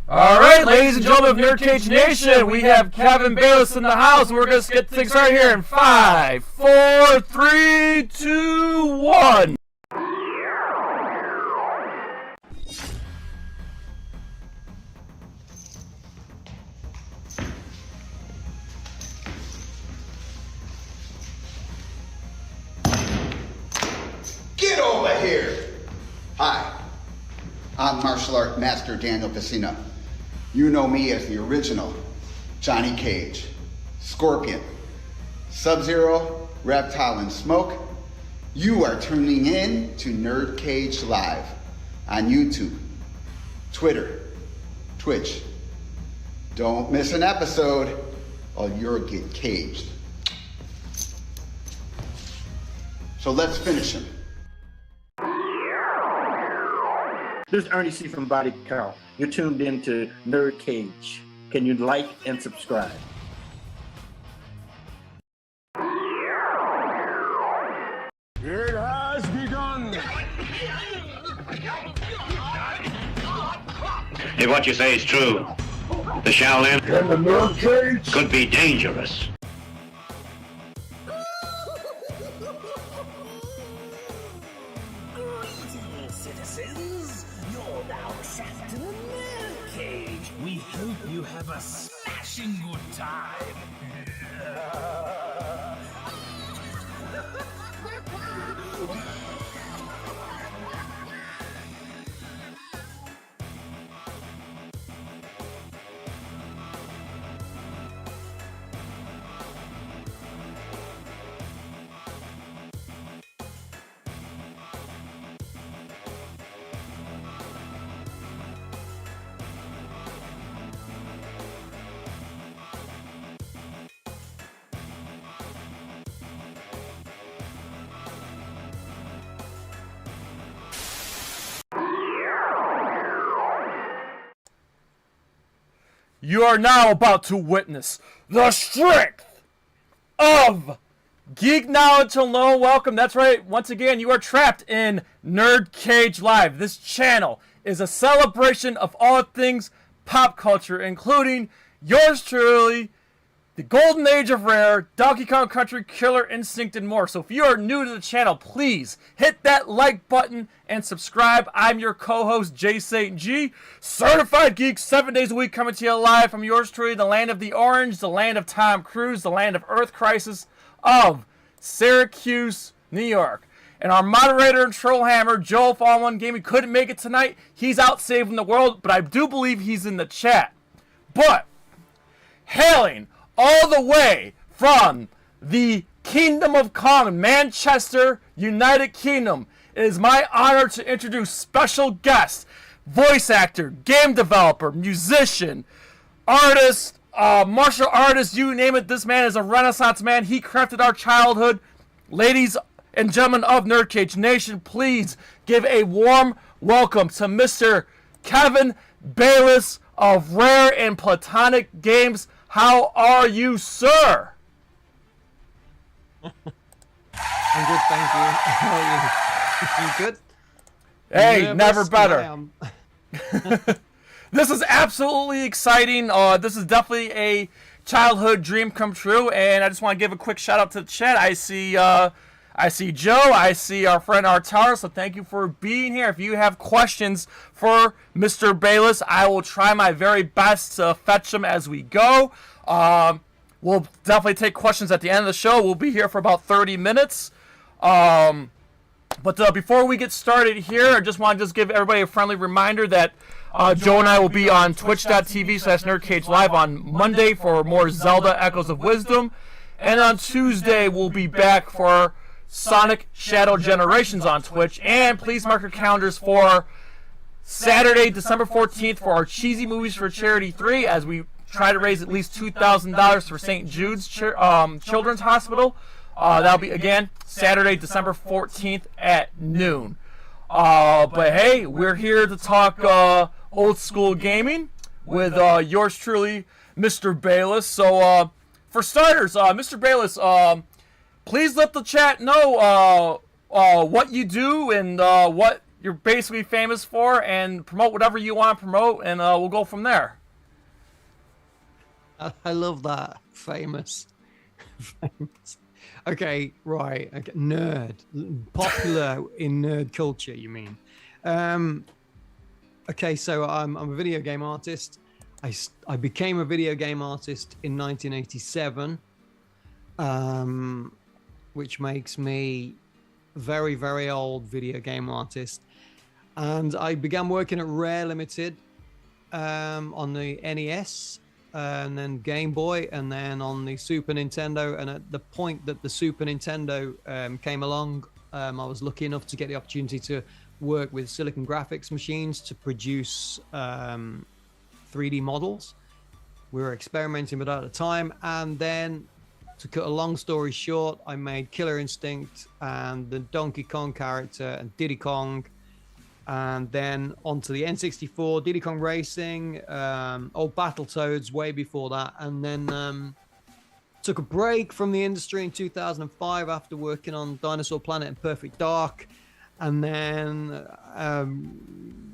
All right, ladies and gentlemen of NerdCage Nation, we have Kev Bayliss in the house. We're going to get things started here in 5, 4, 3, 2, 1. Get over here! Hi, I'm martial art master Daniel Casino. You know me as the original Johnny Cage, Scorpion, Sub-Zero, Reptile, and Smoke. You are tuning in to NerdCage Live on YouTube, Twitter, Twitch. Don't miss an episode or you'll get caged. So let's finish him. This is Ernie C. from Body Count. You're tuned in to NerdCage. Can you like and subscribe? It has begun! If what you say is true, the Shaolin And the NerdCage? could be dangerous. Greetings, citizens. You're now trapped in a NerdCage. We hope you have a smashing good time. You are now about to witness the strength of Geek Knowledge Alone. Welcome. That's right. Once again, you are trapped in NerdCage Live. This channel is a celebration of all things pop culture, including yours truly, the golden age of Rare, Donkey Kong Country, Killer Instinct, and more. So if you are new to the channel, please hit that like button and subscribe. I'm your co-host, Jay St. G, certified geek, 7 days a week, coming to you live from yours truly, the land of the orange, the land of Tom Cruise, the land of Earth Crisis, of Syracuse, New York. And our moderator and trollhammer, Joe FallenOne Gaming, couldn't make it tonight. He's out saving the world, but I do believe he's in the chat. But, hailing all the way from the Kingdom of Kong, Manchester, United Kingdom, it is my honor to introduce special guest, voice actor, game developer, musician, artist, martial artist, you name it. This man is a Renaissance man. He crafted our childhood. Ladies and gentlemen of NerdCage Nation, please give a warm welcome to Mr. Kev Bayliss of Rare and Playtonic Games. How are you, sir? I'm good, thank you. How are you? You good? Hey, Nervous, never better. I am. This is absolutely exciting. This is definitely a childhood dream come true, and I just want to give a quick shout out to the chat. I see Joe. I see our friend Artar. So thank you for being here. If you have questions for Mr. Bayliss, I will try my very best to fetch them as we go. We'll definitely take questions at the end of the show. We'll be here for about 30 minutes. But before we get started here, I just want to give everybody a friendly reminder that Joe and I will be on twitch.tv/NerdCage Live on Monday for more Zelda Echoes of Wisdom. And on Tuesday, we'll be back for Sonic Shadow Generations on Twitch. And please mark your calendars for Saturday, December 14th for our Cheesy Movies for Charity 3 as we try to raise at least $2,000 for St. Jude's Children's Hospital. That'll be, again, Saturday, December 14th at noon. But hey, we're here to talk old school gaming with yours truly, Mr. Bayliss. So for starters, Mr. Bayliss, please let the chat know what you do and what you're basically famous for, and promote whatever you want to promote, and we'll go from there. I love that. Famous. Famous. Okay, right. Okay. Nerd. Popular in nerd culture, you mean? Okay, so I'm a video game artist. I became a video game artist in 1987, which makes me very, very old video game artist. And I began working at Rare Limited on the NES, and then Game Boy, and then on the Super Nintendo. And at the point that the Super Nintendo came along, I was lucky enough to get the opportunity to work with Silicon Graphics machines to produce 3D models. We were experimenting with that at the time. And then, to cut a long story short, I made Killer Instinct and the Donkey Kong character and Diddy Kong. And then onto the N64, Diddy Kong Racing, old Battletoads way before that. And then took a break from the industry in 2005 after working on Dinosaur Planet and Perfect Dark. And then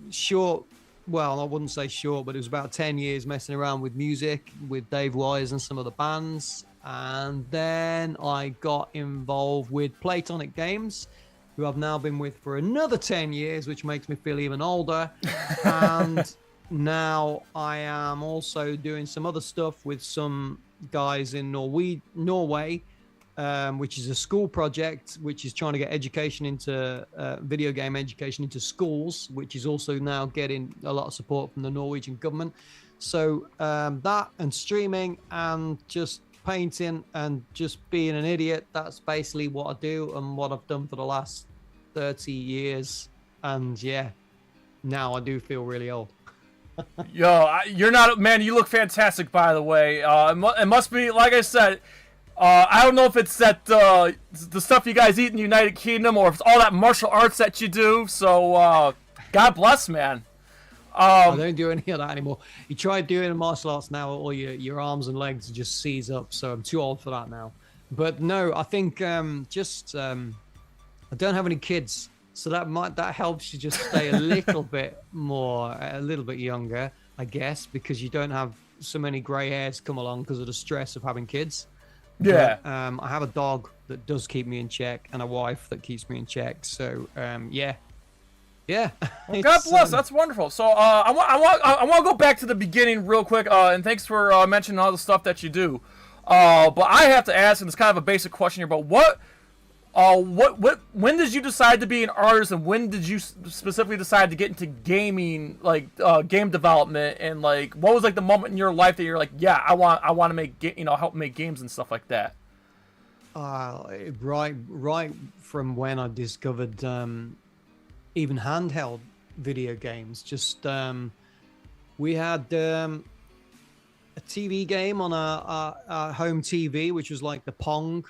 short, well, I wouldn't say short, but it was about 10 years messing around with music with Dave Wise and some other bands. And then I got involved with Playtonic Games, who I've now been with for another 10 years, which makes me feel even older. And now I am also doing some other stuff with some guys in Norway, which is a school project, which is trying to get education into video game education into schools, which is also now getting a lot of support from the Norwegian government. So that and streaming and just painting and just being an idiot, that's basically what I do and what I've done for the last 30 years. And yeah, now I do feel really old. Yo, you're not, man, you look fantastic, by the way. It must be, like I said, I don't know if it's that the stuff you guys eat in the United Kingdom or if it's all that martial arts that you do. So God bless, man. I don't do any of that anymore. You try doing martial arts now, all your arms and legs just seize up. So I'm too old for that now. But no, I think I don't have any kids, so that helps you just stay a little bit younger, I guess, because you don't have so many grey hairs come along because of the stress of having kids. Yeah. But, I have a dog that does keep me in check and a wife that keeps me in check. So yeah. Well, God bless. That's wonderful. So I want to go back to the beginning real quick. And thanks for mentioning all the stuff that you do. But I have to ask, and it's kind of a basic question here, but when did you decide to be an artist, and when did you specifically decide to get into gaming, like game development, and like what was like the moment in your life that you're like, yeah, I want to make help make games and stuff like that? Right from when I discovered even handheld video games. Just we had a TV game on our home TV, which was like the Pong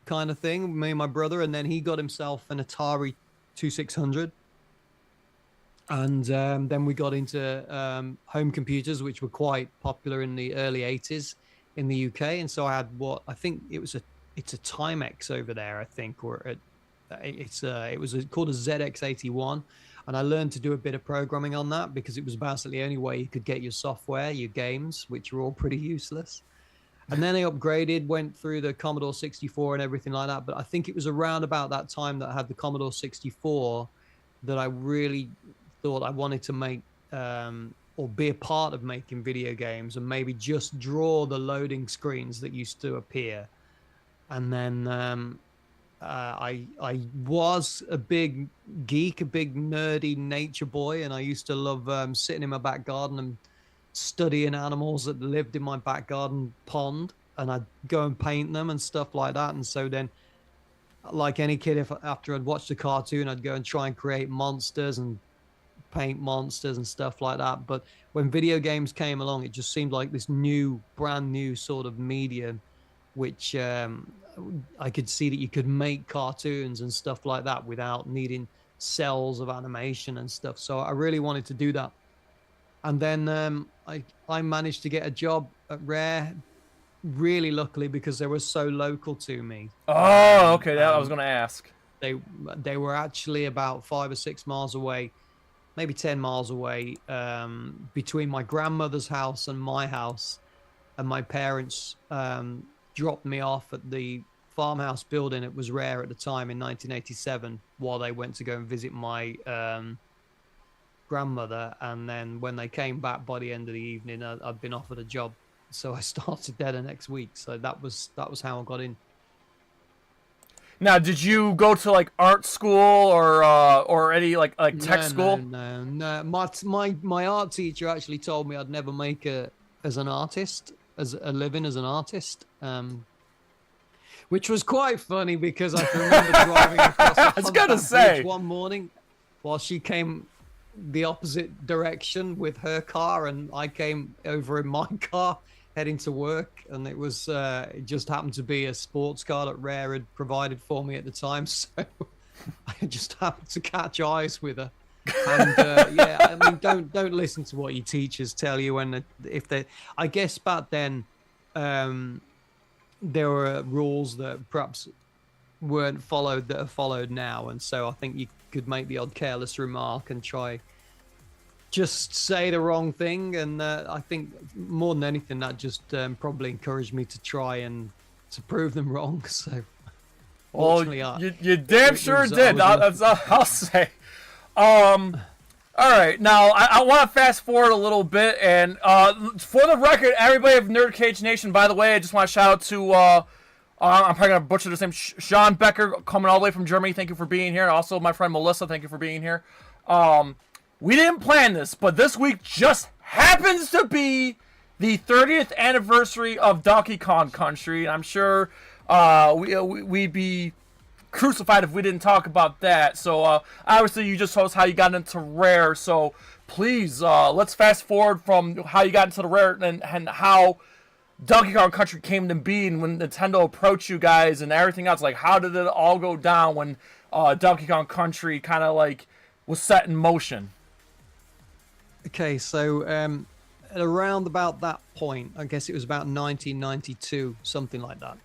kind of thing, me and my brother, and then he got himself an Atari 2600, and then we got into home computers, which were quite popular in the early 80s in the UK. And so I had what I think it's a Timex over there, I think, or it was called a ZX81, and I learned to do a bit of programming on that because it was basically the only way you could get your software, your games, which were all pretty useless. And then I upgraded, went through the Commodore 64 and everything like that. But I think it was around about that time that I had the Commodore 64 that I really thought I wanted to make or be a part of making video games, and maybe just draw the loading screens that used to appear. And then I was a big geek, a big nerdy nature boy, and I used to love sitting in my back garden and studying animals that lived in my back garden pond, and I'd go and paint them and stuff like that. And so then, like any kid, after I'd watched a cartoon, I'd go and try and create monsters and paint monsters and stuff like that. But when video games came along, it just seemed like this brand new sort of medium, which I could see that you could make cartoons and stuff like that without needing cells of animation and stuff. So I really wanted to do that. And then I managed to get a job at Rare, really luckily, because they were so local to me. Oh, okay. That I was going to ask. They were actually about 5 or 6 miles away, maybe 10 miles away, between my grandmother's house and my house. And my parents dropped me off at the farmhouse building. It was Rare at the time in 1987, while they went to go and visit my grandmother. And then when they came back by the end of the evening, I'd been offered a job, so I started there the next week. So that was how I got in. Now, did you go to like art school or any like tech school? No. My art teacher actually told me I'd never make it as an artist, as a living as an artist. Which was quite funny, because I can remember driving across I was gonna say one morning while she came the opposite direction with her car, and I came over in my car heading to work, and it was it just happened to be a sports car that Rare had provided for me at the time, so I just happened to catch eyes with her. And yeah, I mean, don't listen to what your teachers tell you. I guess back then there were rules that perhaps weren't followed that are followed now, and so I think you could make the odd careless remark and try just say the wrong thing, and I think more than anything that just probably encouraged me to try and to prove them wrong. So well, you damn sure did. That's all I'll say. All right, now I want to fast forward a little bit, and for the record, everybody of NerdCage Nation, by the way, I just want to shout out to I'm probably gonna butcher this name, Sean Becker, coming all the way from Germany. Thank you for being here. Also, my friend Melissa, thank you for being here. We didn't plan this, but this week just happens to be the 30th anniversary of Donkey Kong Country, and I'm sure we'd be crucified if we didn't talk about that. So obviously you just told us how you got into Rare, so please let's fast forward from how you got into the Rare and how Donkey Kong Country came to be, and when Nintendo approached you guys and everything else. Like, how did it all go down when Donkey Kong Country kind of like was set in motion? Okay, so at around about that point, I guess it was about 1992, something like that.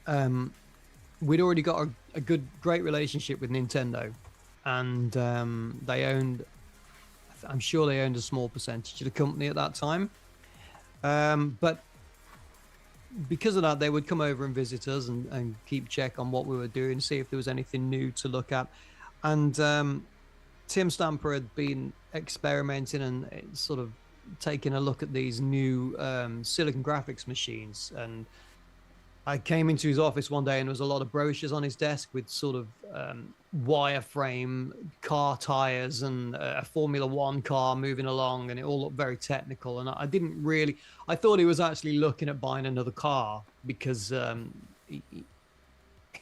We'd already got a great relationship with Nintendo, and they owned, I'm sure they owned a small percentage of the company at that time. But because of that, they would come over and visit us and keep check on what we were doing, see if there was anything new to look at. And Tim Stamper had been experimenting and sort of taking a look at these new silicon graphics machines, and I came into his office one day and there was a lot of brochures on his desk with sort of wireframe car tires and a Formula One car moving along, and it all looked very technical. And I thought he was actually looking at buying another car, because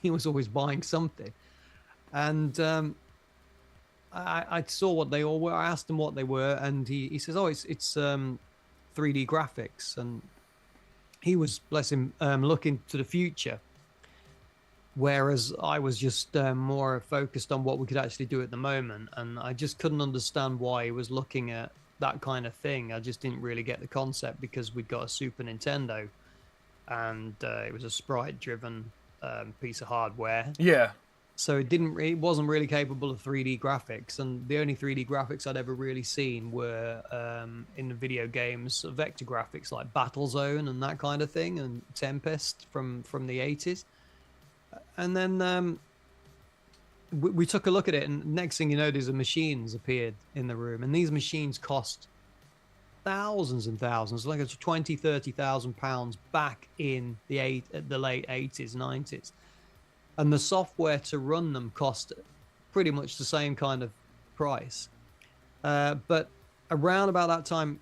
he was always buying something. And I saw what they all were. I asked him what they were, and he says, "Oh, it's 3D graphics." And he was, bless him, looking to the future, whereas I was just more focused on what we could actually do at the moment. And I just couldn't understand why he was looking at that kind of thing. I just didn't really get the concept, because we'd got a Super Nintendo, and it was a sprite-driven piece of hardware. Yeah. So it wasn't really capable of 3D graphics, and the only 3D graphics I'd ever really seen were in the video games, vector graphics like Battlezone and that kind of thing, and Tempest from the 80s. And then we took a look at it, and next thing you know, these machines appeared in the room, and these machines cost thousands and thousands, like it's £20,000-30,000 back in the late 80s, 90s. And the software to run them cost pretty much the same kind of price. But around about that time,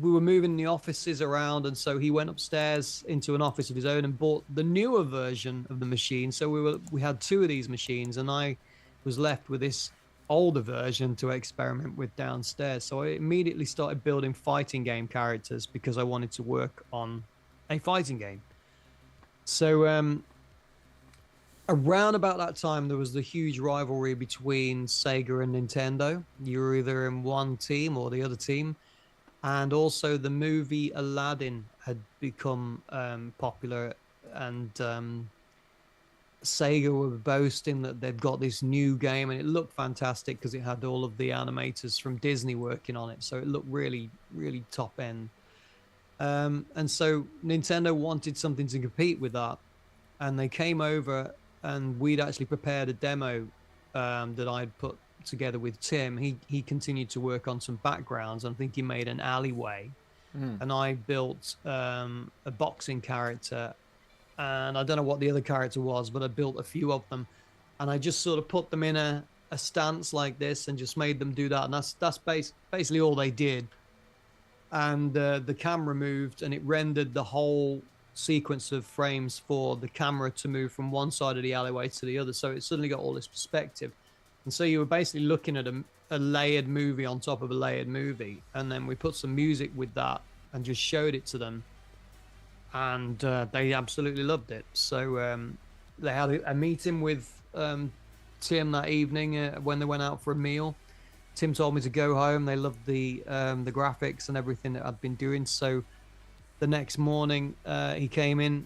we were moving the offices around, and so he went upstairs into an office of his own and bought the newer version of the machine. So we had two of these machines, and I was left with this older version to experiment with downstairs. So I immediately started building fighting game characters, because I wanted to work on a fighting game. So around about that time, there was the huge rivalry between Sega and Nintendo. You were either in one team or the other team. And also the movie Aladdin had become popular, and Sega were boasting that they've got this new game, and it looked fantastic because it had all of the animators from Disney working on it, so it looked really, really top end. And so Nintendo wanted something to compete with that, and they came over, and we'd actually prepared a demo that I'd put together with Tim. He continued to work on some backgrounds. I think he made an alleyway, and I built a boxing character. And I don't know what the other character was, but I built a few of them, and I just sort of put them in a stance like this and just made them do that. And that's basically all they did. And the camera moved, and it rendered the whole sequence of frames for the camera to move from one side of the alleyway to the other. So it suddenly got all this perspective. And so you were basically looking at a layered movie on top of a layered movie. And then we put some music with that and just showed it to them. And they absolutely loved it. So they had a meeting with Tim that evening when they went out for a meal. Tim told me to go home. They loved the graphics and everything that I'd been doing. So the next morning he came in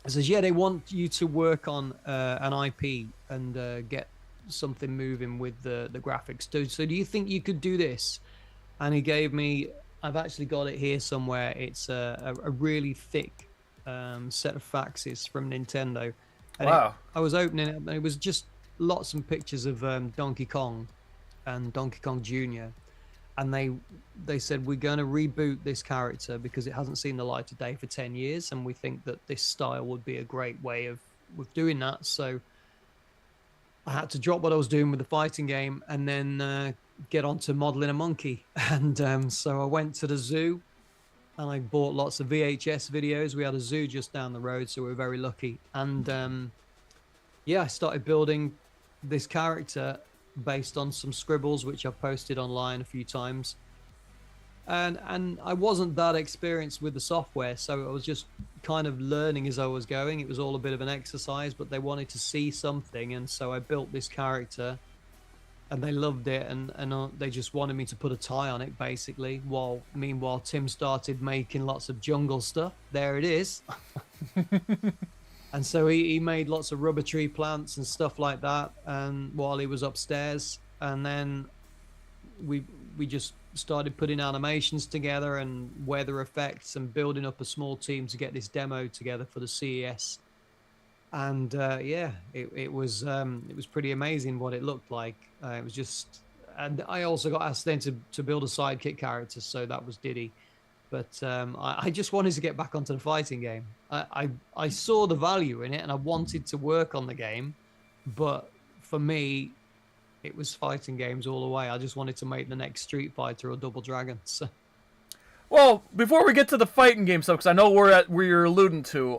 and says, yeah, they want you to work on an IP and get something moving with the graphics. So do you think you could do this? And he gave me, I've actually got it here somewhere. It's a really thick set of faxes from Nintendo. And wow. I was opening it, and it was just lots of pictures of Donkey Kong and Donkey Kong Jr. And they said, we're going to reboot this character because it hasn't seen the light of day for 10 years. And we think that this style would be a great way of doing that. So I had to drop what I was doing with the fighting game and then get on to modeling a monkey. And so I went to the zoo and I bought lots of VHS videos. We had a zoo just down the road, so we were very lucky. And yeah, I started building this character based on some scribbles, which I've posted online a few times. And I wasn't that experienced with the software, so I was just kind of learning as I was going. It was all a bit of an exercise, but they wanted to see something, and so I built this character. And they loved it, and they just wanted me to put a tie on it, basically. Meanwhile, Tim started making lots of jungle stuff. There it is. And so he made lots of rubber tree plants and stuff like that, and while he was upstairs. And then we just started putting animations together and weather effects and building up a small team to get this demo together for the CES. And yeah, it was pretty amazing what it looked like. It was just, and I also got asked then to build a sidekick character, so that was Diddy. But I just wanted to get back onto the fighting game. I saw the value in it, and I wanted to work on the game, but for me, it was fighting games all the way. I just wanted to make the next Street Fighter or Double Dragon. So. Well, before we get to the fighting game stuff, because I know where you're alluding to,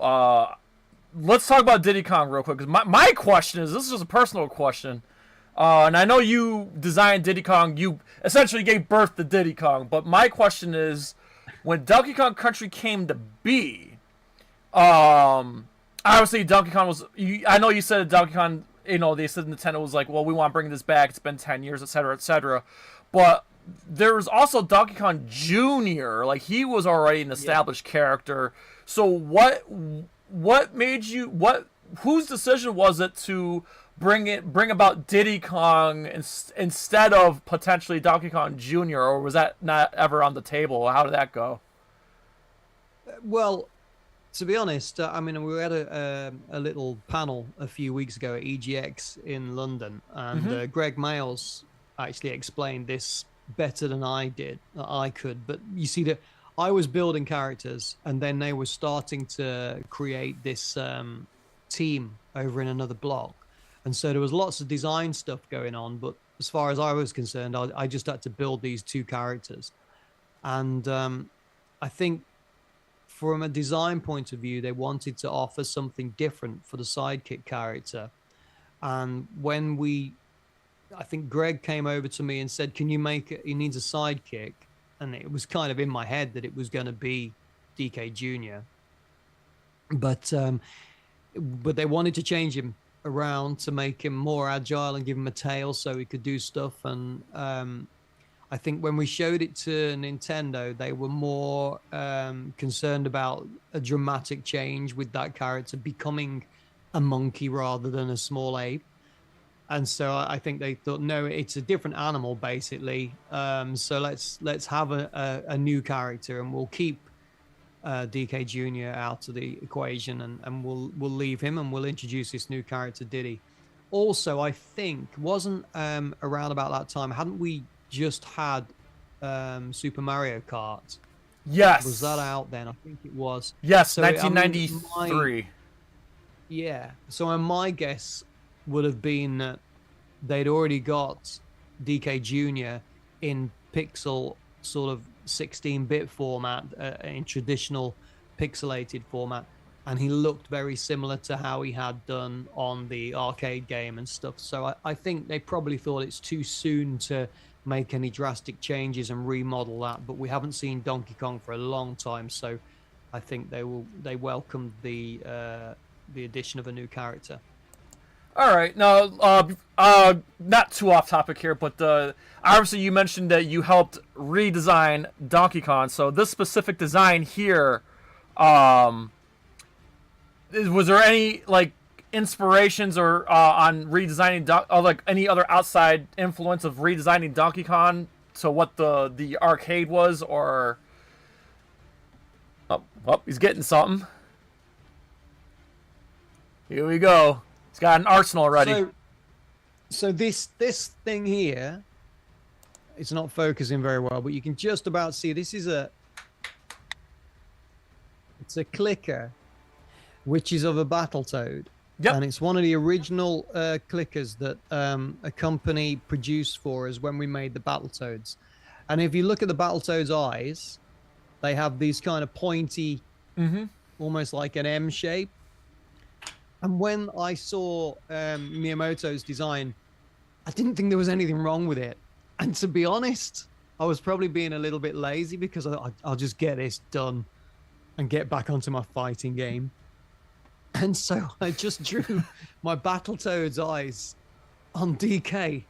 let's talk about Diddy Kong real quick. Because my question is, this is just a personal question, and I know you designed Diddy Kong. You essentially gave birth to Diddy Kong. But my question is, when Donkey Kong Country came to be, obviously Donkey Kong was. I know you said Donkey Kong. You know, they said Nintendo was like, well, we want to bring this back. It's been 10 years, etc., etc. But there was also Donkey Kong Jr. Like, he was already an established character. So what made you, whose decision was it to bring about Diddy Kong instead of potentially Donkey Kong Jr., or was that not ever on the table? How did that go? Well, to be honest, I mean, we had a little panel a few weeks ago at EGX in London, and Greg Mayles actually explained this better than I could. But you see that I was building characters, and then they were starting to create this team over in another block. And so there was lots of design stuff going on, but as far as I was concerned, I just had to build these two characters. And I think from a design point of view, they wanted to offer something different for the sidekick character. And when I think Greg came over to me and said, can you make it, he needs a sidekick. And it was kind of in my head that it was going to be DK Jr. But they wanted to change him around to make him more agile and give him a tail so he could do stuff. And I think when we showed it to Nintendo, they were more concerned about a dramatic change with that character becoming a monkey rather than a small ape. And so I think they thought, no, it's a different animal basically. So let's have a new character, and we'll keep DK Jr. out of the equation, and we'll leave him, and we'll introduce this new character, Diddy. Also, I think wasn't around about that time, hadn't we just had Super Mario Kart? Yes. Was that out then? I think it was. Yes, So, 1993. Yeah. So my guess would have been that they'd already got DK Jr. in pixel sort of 16-bit format, in traditional pixelated format, and he looked very similar to how he had done on the arcade game and stuff. So I think they probably thought it's too soon to make any drastic changes and remodel that, but we haven't seen Donkey Kong for a long time, so I think they welcomed the addition of a new character. All right, now, not too off topic here, but obviously you mentioned that you helped redesign Donkey Kong. So this specific design here, was there any like inspirations or on redesigning like any other outside influence of redesigning Donkey Kong to what the arcade was, or? Oh, he's getting something. Here we go. He's got an arsenal already. So this thing here, it's not focusing very well, but you can just about see it's a clicker, which is of a Battletoad. Yep. And it's one of the original clickers that a company produced for us when we made the Battletoads. And if you look at the Battletoad's eyes, they have these kind of pointy, almost like an M shape. And when I saw Miyamoto's design, I didn't think there was anything wrong with it. And to be honest, I was probably being a little bit lazy because I'll just get this done and get back onto my fighting game. And so I just drew my Battletoad's eyes on DK,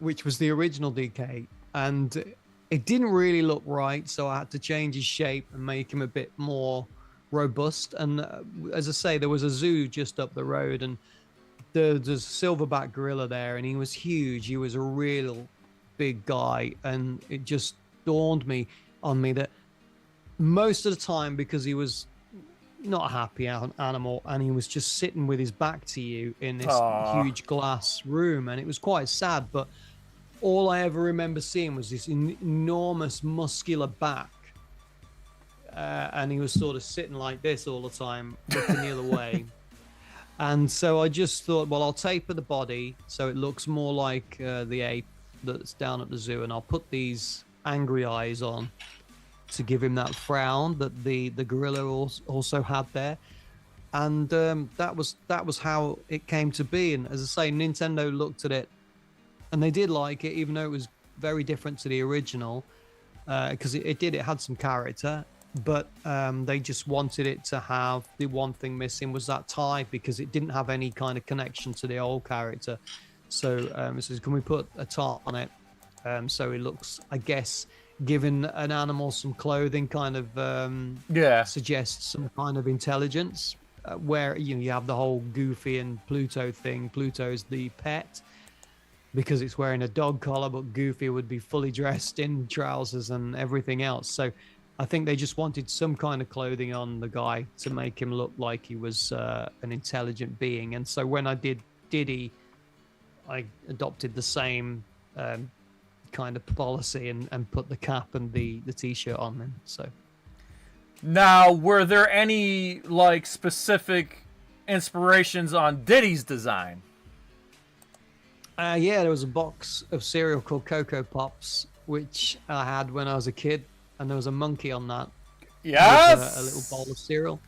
which was the original DK. And it didn't really look right, so I had to change his shape and make him a bit more robust. And as I say, there was a zoo just up the road, and there's a silverback gorilla there, and he was huge. He was a real big guy, and it just dawned on me that most of the time, because he was not a happy animal and he was just sitting with his back to you in this huge glass room, and it was quite sad, but all I ever remember seeing was this enormous muscular back. And he was sort of sitting like this all the time, looking the other way. And so I just thought, well, I'll taper the body so it looks more like the ape that's down at the zoo, and I'll put these angry eyes on to give him that frown that the gorilla also had there. And that was how it came to be. And as I say, Nintendo looked at it, and they did like it, even though it was very different to the original, because it had some character. But they just wanted it to have, the one thing missing was that tie, because it didn't have any kind of connection to the old character. So it says, can we put a tie on it? So it looks, I guess, giving an animal some clothing kind of suggests some kind of intelligence, where you have the whole Goofy and Pluto thing. Pluto's the pet because it's wearing a dog collar, but Goofy would be fully dressed in trousers and everything else. So I think they just wanted some kind of clothing on the guy to make him look like he was an intelligent being. And so when I did Diddy, I adopted the same kind of policy and put the cap and the t-shirt on him. So now, were there any like specific inspirations on Diddy's design? Yeah, there was a box of cereal called Cocoa Pops, which I had when I was a kid. And there was a monkey on that. Yes! A little bowl of cereal.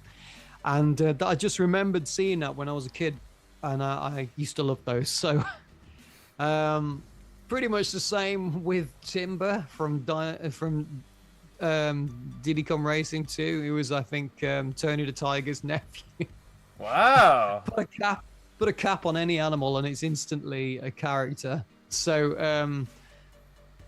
And I just remembered seeing that when I was a kid. And I used to love those. So pretty much the same with Timber from Diddy Kong Racing 2. He was, I think, Tony the Tiger's nephew. Wow. Put a cap on any animal and it's instantly a character. So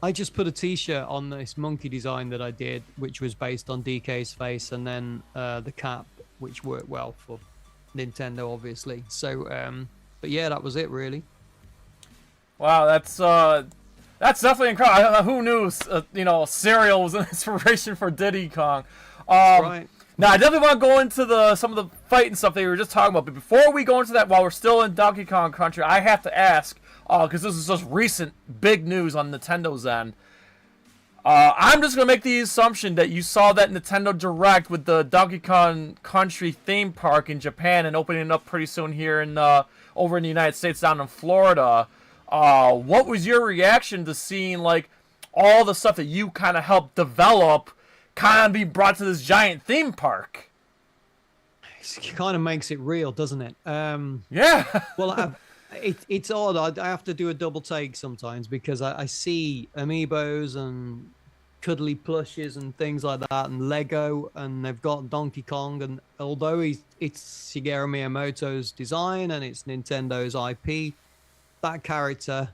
I just put a t-shirt on this monkey design that I did, which was based on DK's face, and then the cap, which worked well for Nintendo, obviously. So, but yeah, that was it really. Wow, that's definitely incredible. Who knew, cereal was an inspiration for Diddy Kong. Right. Now, I definitely want to go into some of the fighting stuff that you were just talking about. But before we go into that, while we're still in Donkey Kong Country, I have to ask, because this is just recent big news on Nintendo's end. I'm just going to make the assumption that you saw that Nintendo Direct with the Donkey Kong Country theme park in Japan and opening it up pretty soon here over in the United States down in Florida. What was your reaction to seeing, like, all the stuff that you kind of helped develop kind of be brought to this giant theme park? It kind of makes it real, doesn't it? Yeah. Well, it's odd. I have to do a double take sometimes because I see amiibos and cuddly plushes and things like that and Lego, and they've got Donkey Kong, and although it's Shigeru Miyamoto's design and it's Nintendo's IP, that character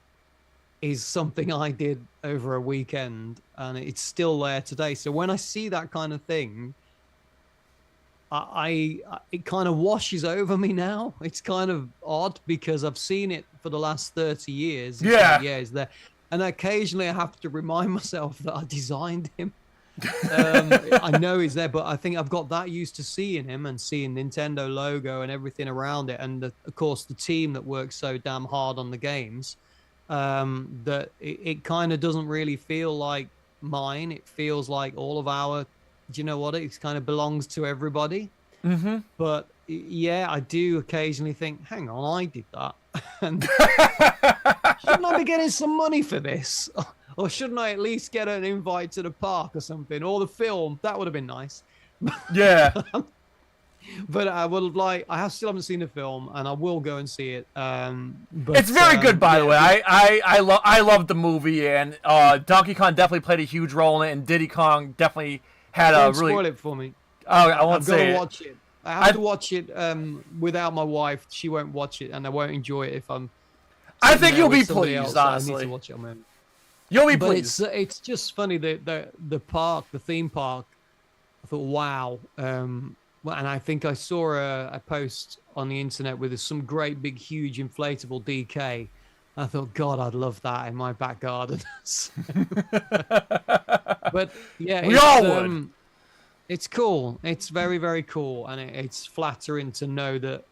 is something I did over a weekend, and it's still there today. So when I see that kind of thing, it kind of washes over me now. It's kind of odd because I've seen it for the last 30 years. Yeah. It's there. And occasionally I have to remind myself that I designed him. I know he's there, but I think I've got that used to seeing him and seeing Nintendo logo and everything around it. And of course, the team that works so damn hard on the games, that it kind of doesn't really feel like mine. It feels like all of our, do you know what? It kind of belongs to everybody. Mm-hmm. But yeah, I do occasionally think, hang on, I did that. And shouldn't I be getting some money for this? Or shouldn't I at least get an invite to the park or something? Or the film? That would have been nice. Yeah. But I still haven't seen the film, and I will go and see it. But it's very good, by the way. I loved the movie, and Donkey Kong definitely played a huge role in it, and Diddy Kong definitely had a really... Spoil it for me. Oh, I won't say it. I've got to watch it. I have to watch it without my wife. She won't watch it, and I won't enjoy it if I'm... I think you'll be pleased, pleased, honestly. I need to watch it on my own. You'll be but pleased. It's just funny, the park, the theme park. I thought, wow. And I think I saw a post on the internet with some great big huge inflatable DK. I thought, God, I'd love that in my back garden. But yeah, we all would. It's cool. It's very, very cool, and it's flattering to know that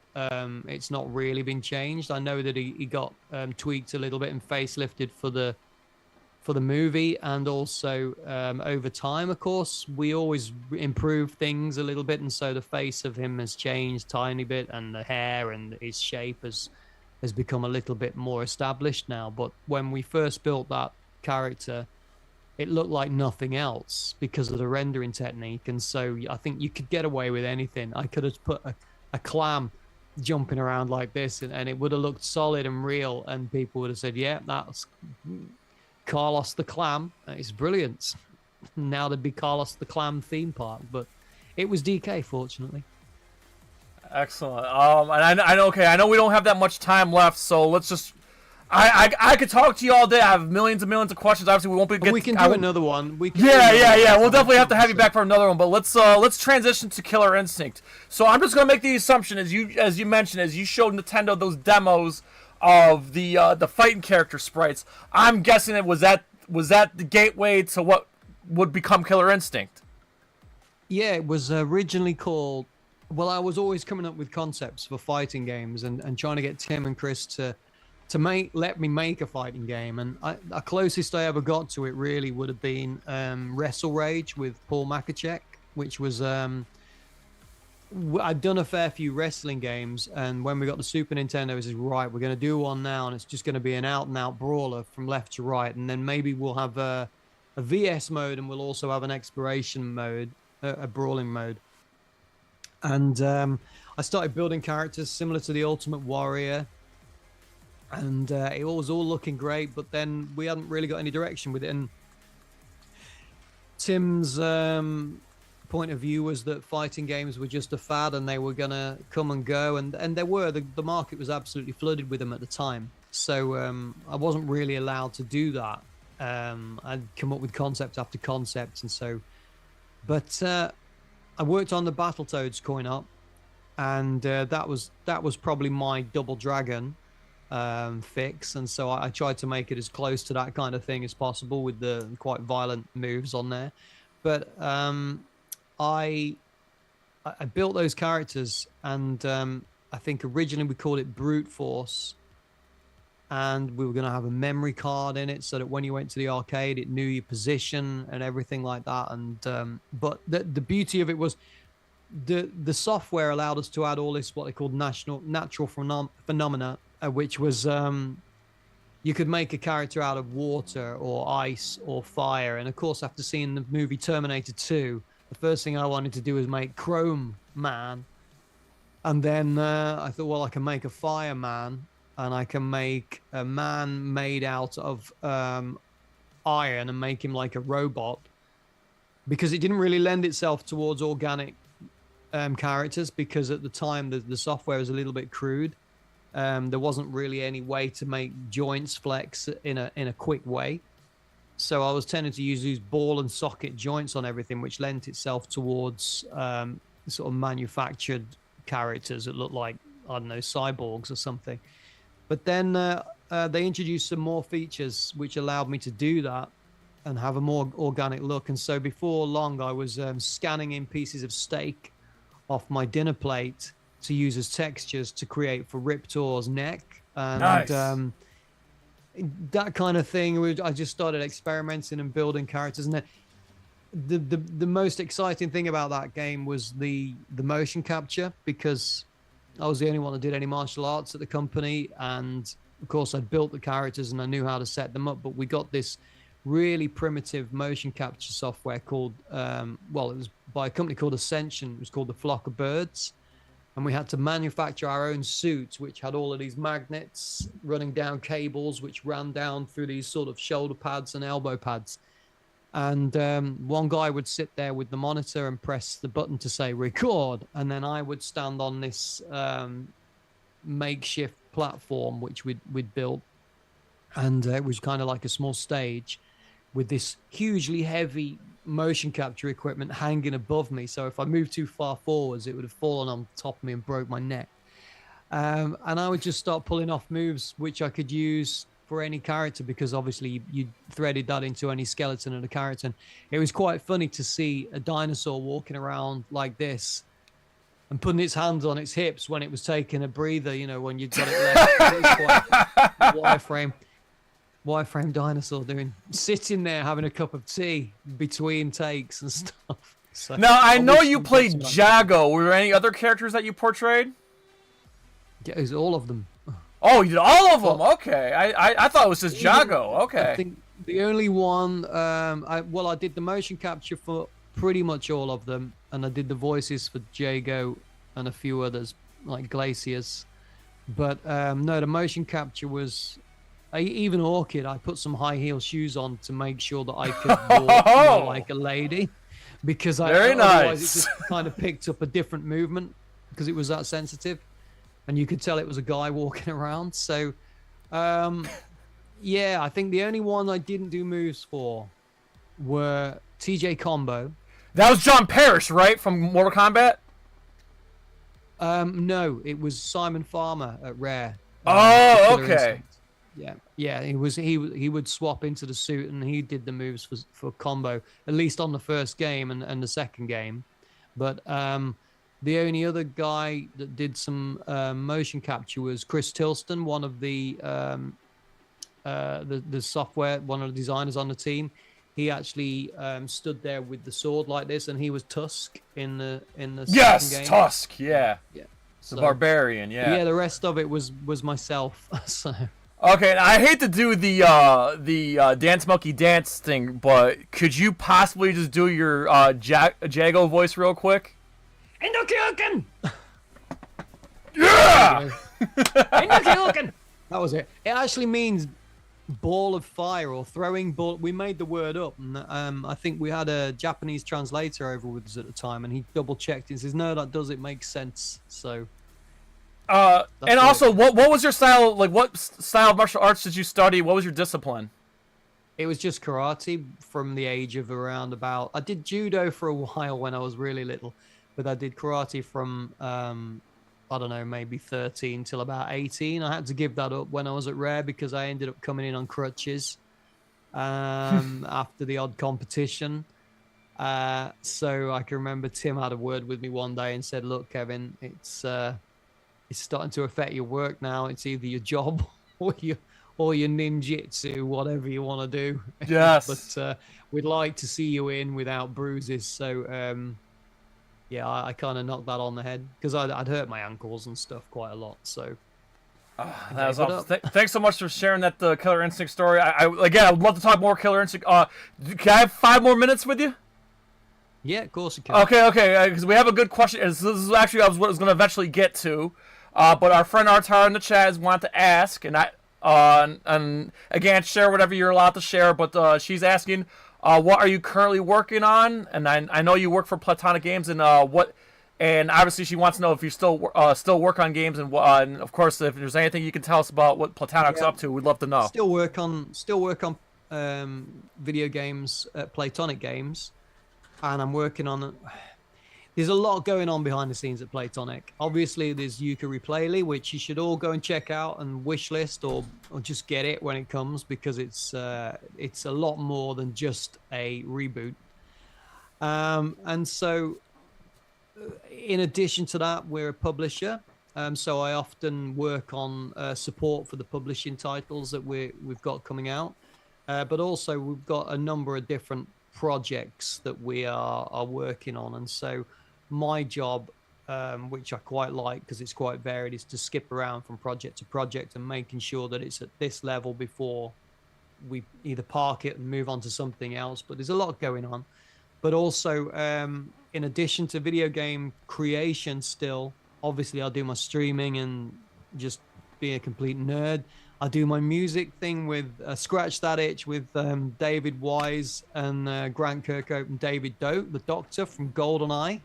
it's not really been changed. I know that he got tweaked a little bit and facelifted for the movie, and also over time, of course, we always improve things a little bit, and so the face of him has changed a tiny bit, and the hair and his shape has become a little bit more established now. But when we first built that character, it looked like nothing else because of the rendering technique, and so I think you could get away with anything. I could have put a clam jumping around like this, and it would have looked solid and real, and people would have said, yeah, that's Carlos the Clam. It's brilliant. Now there'd be Carlos the Clam theme park, but it was DK, fortunately. Excellent. And I know we don't have that much time left, so let's just... I could talk to you all day. I have millions and millions of questions. Obviously, we won't be. We can do another one. Yeah. We'll definitely have to have you back for another one. But let's transition to Killer Instinct. So I'm just gonna make the assumption, as you mentioned, as you showed Nintendo those demos of the fighting character sprites. I'm guessing was that the gateway to what would become Killer Instinct. Yeah, it was originally called. Well, I was always coming up with concepts for fighting games and trying to get Tim and Chris to let me make a fighting game, and the closest I ever got to it really would have been Wrestle Rage with Paul Makachek, which was I'd done a fair few wrestling games, and when we got the Super Nintendo, we said, right, we're going to do one now, and it's just going to be an out-and-out brawler from left to right, and then maybe we'll have a VS mode, and we'll also have an exploration mode, a brawling mode. And I started building characters similar to the Ultimate Warrior, and it was all looking great, but then we hadn't really got any direction with it. And Tim's point of view was that fighting games were just a fad and they were going to come and go, and they were. The market was absolutely flooded with them at the time. So I wasn't really allowed to do that. I'd come up with concept after concept, and so... But I worked on the Battletoads coin-op, and that was probably my Double Dragon fix, and so I tried to make it as close to that kind of thing as possible with the quite violent moves on there. But I built those characters, and I think originally we called it Brute Force, and we were going to have a memory card in it so that when you went to the arcade, it knew your position and everything like that. And but the beauty of it was the software allowed us to add all this what they called natural phenomena, which was you could make a character out of water or ice or fire. And of course, after seeing the movie Terminator 2, the first thing I wanted to do was make Chrome Man. And then I thought, well, I can make a fireman, and I can make a man made out of iron and make him like a robot, because it didn't really lend itself towards organic characters, because at the time the software was a little bit crude. There wasn't really any way to make joints flex in a quick way. So I was tending to use these ball and socket joints on everything, which lent itself towards sort of manufactured characters that looked like, I don't know, cyborgs or something. But then they introduced some more features which allowed me to do that and have a more organic look. And so before long, I was scanning in pieces of steak off my dinner plate to use as textures to create for Riptor's neck. And Nice. that kind of thing. I just started experimenting and building characters. And the most exciting thing about that game was the motion capture, because I was the only one that did any martial arts at the company, and of course I built the characters and I knew how to set them up. But we got this really primitive motion capture software called well, it was by a company called Ascension. It was called the Flock of Birds, and we had to manufacture our own suits, which had all of these magnets running down cables which ran down through these sort of shoulder pads and elbow pads. And one guy would sit there with the monitor and press the button to say record. And then I would stand on this makeshift platform, which we'd built. And it was kind of like a small stage with this hugely heavy motion capture equipment hanging above me. So if I moved too far forwards, it would have fallen on top of me and broke my neck. And I would just start pulling off moves which I could use for any character, because obviously you threaded that into any skeleton of a character. And it was quite funny to see a dinosaur walking around like this and putting its hands on its hips when it was taking a breather, you know, when you got it left. It was quite wireframe dinosaur sitting there having a cup of tea between takes and stuff. So, Now, I know you played Jago. Were there any other characters that you portrayed? Yeah, it was all of them. Oh, you did all of them. Okay, I thought it was just Jago. Okay. I think the only one, I did the motion capture for pretty much all of them, and I did the voices for Jago and a few others like Glaciers. But no, the motion capture was even Orchid. I put some high heel shoes on to make sure that I could walk more like a lady, because Very otherwise nice. it just kind of picked up a different movement because it was that sensitive. And you could tell it was a guy walking around. So, yeah, I think the only one I didn't do moves for were TJ Combo. That was John Parrish, right, from Mortal Kombat? No, it was Simon Farmer at Rare. Oh, Killer okay. Instinct. Yeah. He would swap into the suit, and he did the moves for Combo, at least on the first game and the second game. But the only other guy that did some motion capture was Chris Tilston, one of the software, one of the designers on the team. He actually stood there with the sword like this, and he was Tusk in the Yes, second game. Tusk. Yeah. Yeah. The barbarian. Yeah. Yeah, the rest of it was myself. So. Okay, I hate to do the Dance Monkey Dance thing, but could you possibly just do your Jago voice real quick? Yeah! That was it. It actually means ball of fire or throwing ball. We made the word up, and I think we had a Japanese translator over with us at the time, and he double checked and says, "No, that does. It makes sense." So. And also, what was your style? Like, what style of martial arts did you study? What was your discipline? It was just karate from the age of around about. I did judo for a while when I was really little, but I did karate from I don't know, maybe 13 till about 18. I had to give that up when I was at Rare because I ended up coming in on crutches after the odd competition. So I can remember Tim had a word with me one day and said, "Look, Kevin, it's starting to affect your work now. It's either your job or your ninjutsu, whatever you want to do." Yes. But we'd like to see you in without bruises. So yeah, I kind of knocked that on the head because I'd hurt my ankles and stuff quite a lot. So that was awesome. Thanks so much for sharing that Killer Instinct story. Again, I'd love to talk more Killer Instinct. Can I have 5 more minutes with you? Yeah, of course you can. Okay, because we have a good question. This is actually what I was going to eventually get to, but our friend Artar in the chat has wanted to ask, and and again, share whatever you're allowed to share. But she's asking, what are you currently working on? And I know you work for Playtonic Games, and what. And obviously, she wants to know if you still work on games, and of course, if there's anything you can tell us about what Playtonic's up to, we'd love to know. Still work on video games at Playtonic Games, and I'm working on. There's a lot going on behind the scenes at Playtonic. Obviously, there's Yooka-Laylee, which you should all go and check out and wishlist, or just get it when it comes because it's a lot more than just a reboot. And so. In addition to that, we're a publisher, so I often work on support for the publishing titles that we've got coming out, but also we've got a number of different projects that we are working on. And so my job, which I quite like because it's quite varied, is to skip around from project to project and making sure that it's at this level before we either park it and move on to something else. But there's a lot going on. But also, in addition to video game creation still, obviously I do my streaming and just be a complete nerd. I do my music thing with Scratch That Itch with David Wise and Grant Kirkhope and David Doe, the Doctor from GoldenEye.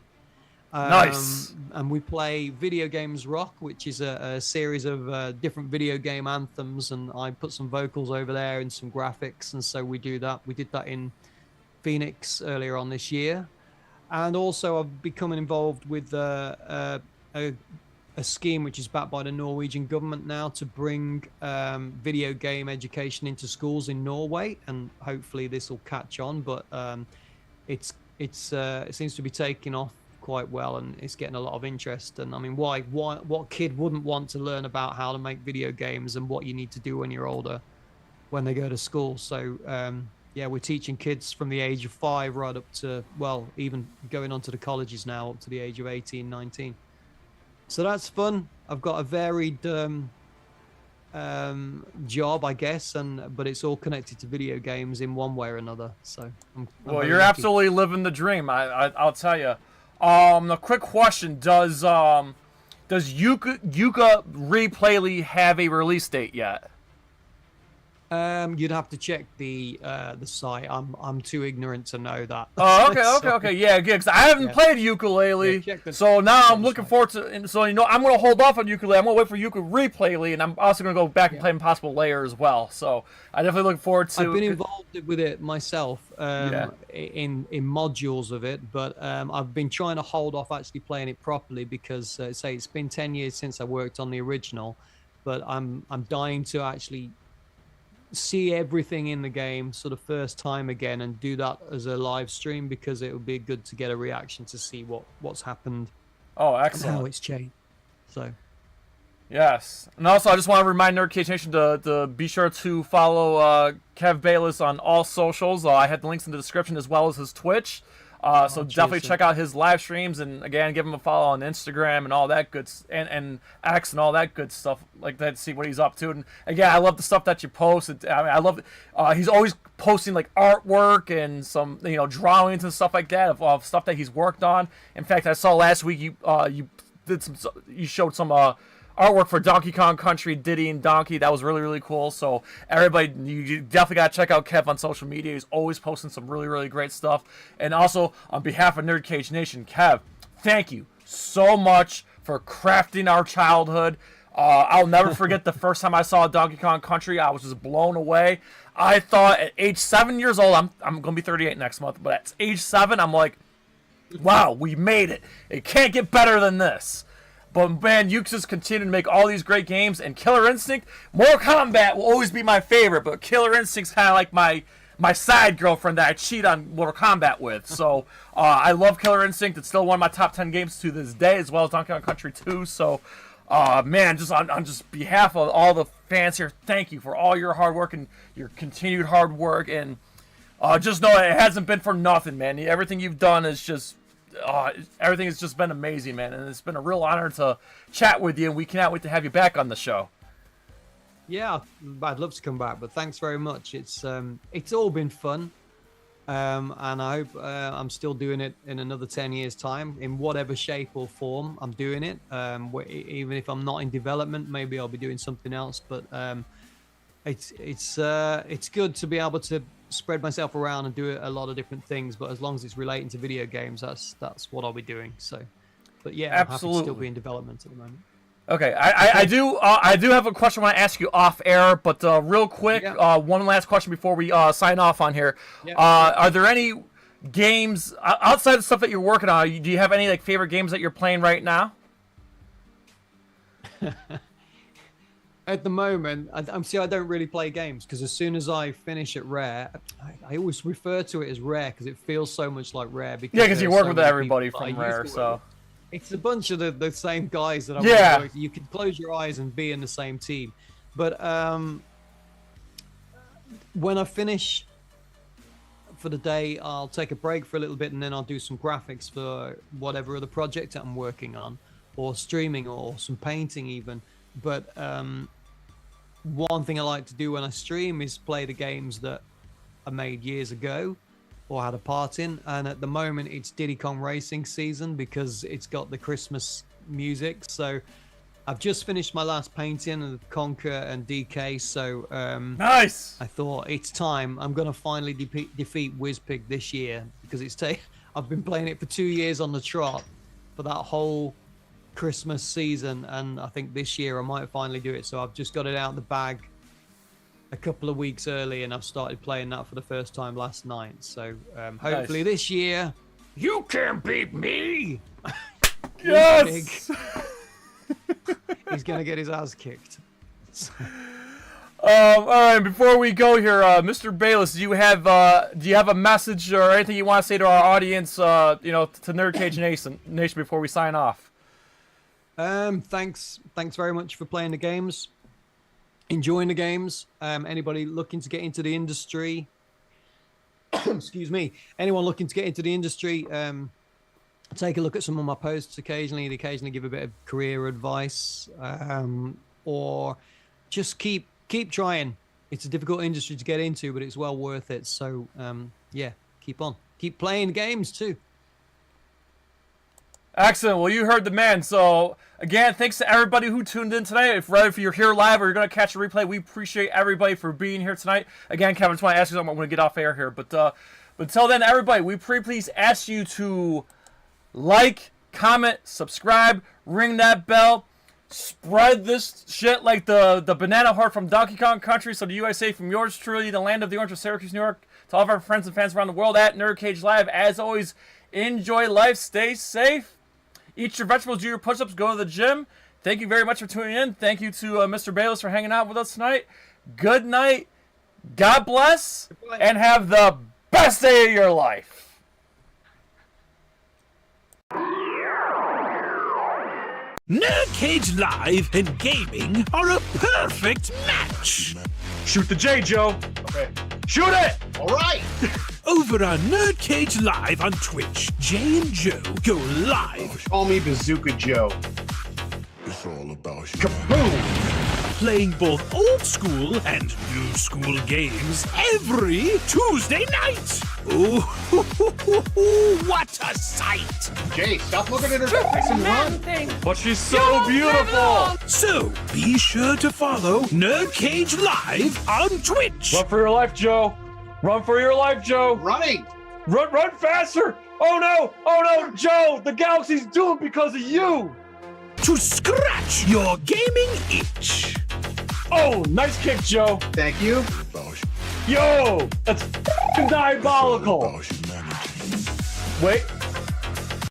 Nice. And we play Video Games Rock, which is a series of different video game anthems, and I put some vocals over there and some graphics, and so we do that. We did that in Phoenix earlier on this year, and also I've become involved with a scheme which is backed by the Norwegian government now to bring video game education into schools in Norway, and hopefully this will catch on. But it seems to be taking off quite well, and it's getting a lot of interest. And I mean, what kid wouldn't want to learn about how to make video games and what you need to do when you're older when they go to school? So yeah, we're teaching kids from the age of 5 right up to, well, even going on to the colleges now, up to the age of 18, 19. So that's fun. I've got a varied job, I guess, but it's all connected to video games in one way or another. So I'm well, you're lucky. Absolutely living the dream. I'll tell you. A quick question: Does Yooka-Laylee have a release date yet? You'd have to check the site. I'm too ignorant to know that. Oh, okay. Yeah, good. Because I haven't played Yooka-Laylee, so now I'm looking forward to. And so I'm going to hold off on Yooka-Laylee. I'm going to wait for Yooka-Laylee, and I'm also going to go back and play Impossible Layer as well. So I definitely look forward to. I've been involved with it myself in modules of it, but I've been trying to hold off actually playing it properly because say it's been 10 years since I worked on the original, but I'm dying to actually see everything in the game sort of first time again and do that as a live stream because it would be good to get a reaction to see what's happened. Oh, excellent. And how it's changed. So yes, and also I just want to remind NerdCage Nation to be sure to follow Kev Bayliss on all socials. I had the links in the description as well as his Twitch. So definitely check out his live streams, and again, give him a follow on Instagram and all that good, and X and all that good stuff like that. To see what he's up to, and again, I love the stuff that you post. I love he's always posting like artwork and some drawings and stuff like that of stuff that he's worked on. In fact, I saw last week you showed some artwork for Donkey Kong Country, Diddy and Donkey. That was really, really cool. So everybody, you definitely got to check out Kev on social media. He's always posting some really, really great stuff. And also, on behalf of NerdCage Nation, Kev, thank you so much for crafting our childhood. I'll never forget the first time I saw Donkey Kong Country. I was just blown away. I thought at age 7 years old, I'm going to be 38 next month, but at age 7, I'm like, wow, we made it. It can't get better than this. But man, you just continue to make all these great games, and Killer Instinct, Mortal Kombat will always be my favorite, but Killer Instinct's kind of like my side girlfriend that I cheat on Mortal Kombat with. So I love Killer Instinct. It's still one of my top 10 games to this day, as well as Donkey Kong Country 2. So man, just on just behalf of all the fans here, thank you for all your hard work and your continued hard work. And just know it hasn't been for nothing, man. Everything you've done is just everything has just been amazing, man. And it's been a real honor to chat with you, and we cannot wait to have you back on the show. Yeah, I'd love to come back, but thanks very much. It's all been fun, and I hope I'm still doing it in another 10 years' time, in whatever shape or form I'm doing it. Even if I'm not in development, maybe I'll be doing something else. But it's good to be able to spread myself around and do a lot of different things. But as long as it's relating to video games, that's what I'll be doing. So, but yeah, I'm happy to still be in development at the moment. Okay, I do have a question I want to ask you off air, but real quick, one last question before we sign off on here. Are there any games outside of stuff that you're working on? Do you have any like favorite games that you're playing right now? At the moment, I don't really play games because as soon as I finish at Rare, I always refer to it as Rare because it feels so much like Rare. Because you work with everybody from Rare, so. It's a bunch of the same guys that I work. You can close your eyes and be in the same team. But when I finish for the day, I'll take a break for a little bit and then I'll do some graphics for whatever other project I'm working on, or streaming, or some painting even. But one thing I like to do when I stream is play the games that I made years ago or had a part in, and at the moment it's Diddy Kong Racing season because it's got the Christmas music. So I've just finished my last painting of Conquer and DK, so nice. I thought it's time. I'm gonna finally defeat Wizpig this year because I've been playing it for 2 years on the trot for that whole Christmas season, and I think this year I might finally do it. So I've just got it out of the bag a couple of weeks early, and I've started playing that for the first time last night. So hopefully this year, you can't beat me. Yes. He's gonna get his ass kicked. All right. Before we go here, Mr. Bayliss, do you have a message or anything you want to say to our audience? To NerdCage Nation before we sign off. Thanks very much for playing the games. Enjoying the games. Anybody looking to get into the industry, excuse me, anyone looking to get into the industry, take a look at some of my posts occasionally. They occasionally give a bit of career advice, or just keep trying. It's a difficult industry to get into, but it's well worth it. So yeah, keep playing games too. Excellent. Well, you heard the man. So, again, thanks to everybody who tuned in tonight. Whether if you're here live or you're going to catch a replay, we appreciate everybody for being here tonight. Again, Kevin, I just want to ask you something. I'm going to get off air here. But until then, everybody, we please ask you to like, comment, subscribe, ring that bell, spread this shit like the banana heart from Donkey Kong Country. So the USA from yours truly, the land of the orange of Syracuse, New York, to all of our friends and fans around the world at NerdCage Live. As always, enjoy life, stay safe. Eat your vegetables, do your push-ups, go to the gym. Thank you very much for tuning in. Thank you to Mr. Bayliss for hanging out with us tonight. Good night. God bless. And have the best day of your life. NerdCage Live and gaming are a perfect match. Shoot the J, Joe. Okay. Shoot it! All right. Over on NerdCage Live on Twitch, Jay and Joe go live. Call me Bazooka Joe. It's all about you. Kaboom! Playing both old school and new school games every Tuesday night. Ooh, what a sight! Jay, stop looking at her face and run. But she's so beautiful. So be sure to follow NerdCage Live on Twitch. Run for your life, Joe. Run for your life, Joe. Running. Run faster. Oh no, Joe. The galaxy's doomed because of you. To scratch your gaming itch. Oh, nice kick, Joe. Thank you. Yo, that's diabolical. Wait.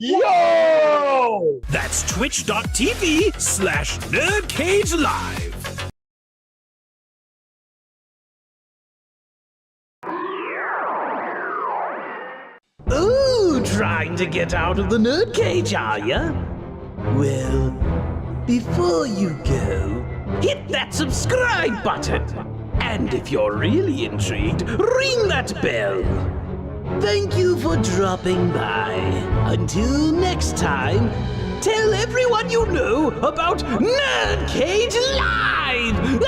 Yo! That's twitch.tv/NerdCage Live. Ooh, trying to get out of the nerd cage, are ya? Well, before you go, hit that subscribe button. And if you're really intrigued, ring that bell. Thank you for dropping by. Until next time, tell everyone you know about NerdCage Live!